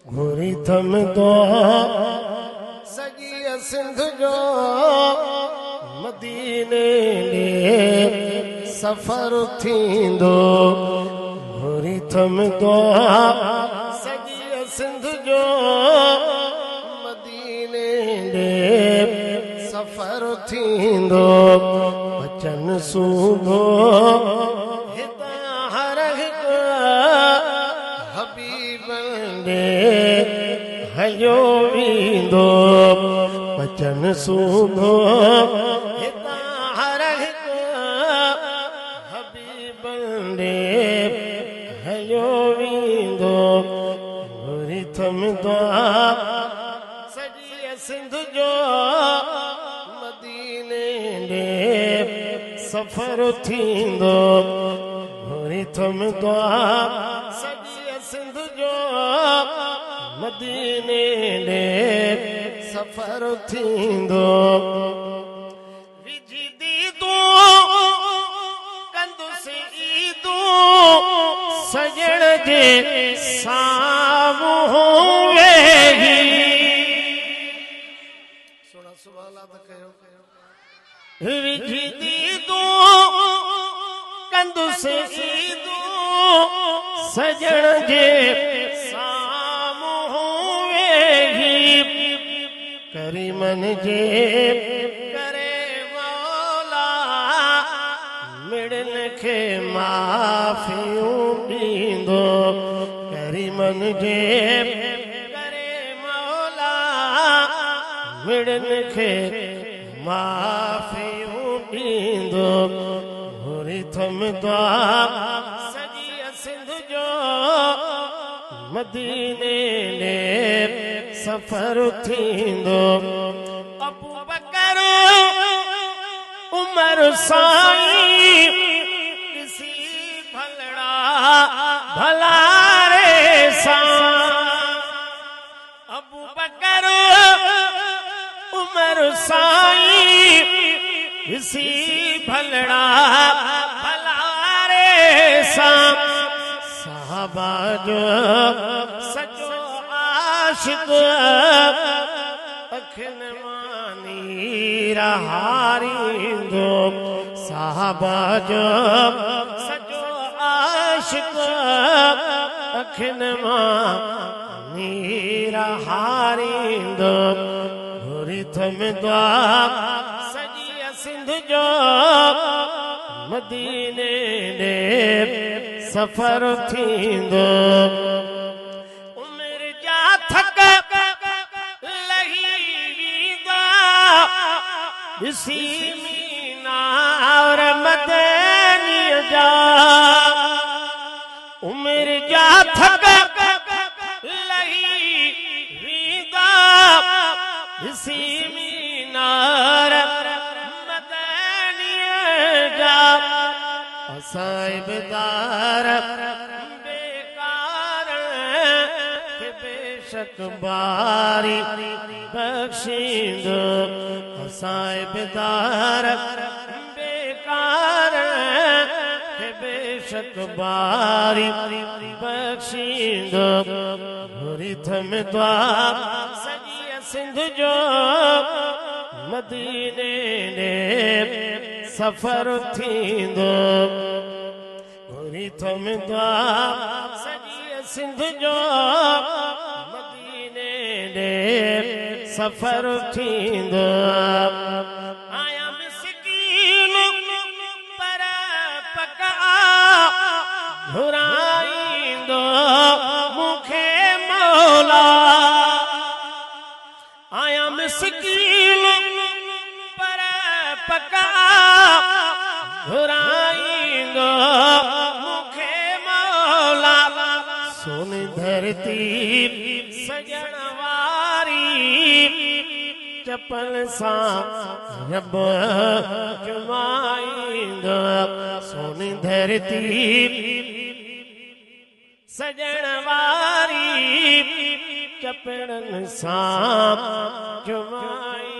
घुरी थम दो सजी सिंध जो मदीने ने सफर थींदो। घुरी थम दो सजी सिंध जो मदीने ने सफर थींदो। बचन सूंदो हितां हर हिकु हबीबनि ॾे हयो वेंदो। बचन सूंदो हितां हर हिकु हबीबनि ॾे हयो वेंदो। घुरी थमंदो सॼी सिंध जो मदीने ॾे सफ़र थींदो। घुरी थमंदो सॼी सिंध जो मदीने ॾे सफ़र थींदो। विझदी तूं कंदुसि ईदूं सजण जे साम्हूं वेही। सुणा सुवाला त कयो। विझदी तूं कंदुसि ईदूं सजण जे करीमन जे करे मौला मिड़न खे माफ़ियूं ॾींदो। करीमन जे करे मौला मिड़न खे माफ़ियूं ॾींदो। घुरी थमंदो सॼी सिंध जो मदीने ॾे सफर थींदो। अबू बकर उमर साईं ॾिसी भलड़ा भलारे सां। अबू बकर उमर साईं ॾिसी भलड़ा भलारे सां। साहबा जो सचो आशिक अखियुनि मां नीर हारींदो। साहबा जो सचो आशिक अखियुनि मां नीर हारींदो। घुरी थमंदो सॼी सिंध जो मदीने ॾे सफ़र थींदो। ॾिसी मीनार मदनीअ जा उमिरि जा थक लही वेंदा। ॾिसी मीनार मदनीअ जा असां इबदार बेकार खे बेशक बारी बख़्शींदो। असां इबदार बेकार खे बेशक बारी बख़्शींदो। घुरी थमंदो सॼी सिंध जो मदीने ॾे सफ़र थींदो। घुरी थमंदो सॼी सिंध जो मदीने ॾे सफ़र थींदो। आया मिस्कीन पर पका घुराईंदो मूंखे मौला। आया मिस्कीन पर पका घुराईंदो मूंखे मौला। सोनी धरती सजण चपल सां रब जुमाईंदो। सोनी धरती सजण वारी चपड़नि सां जुमाईंदो।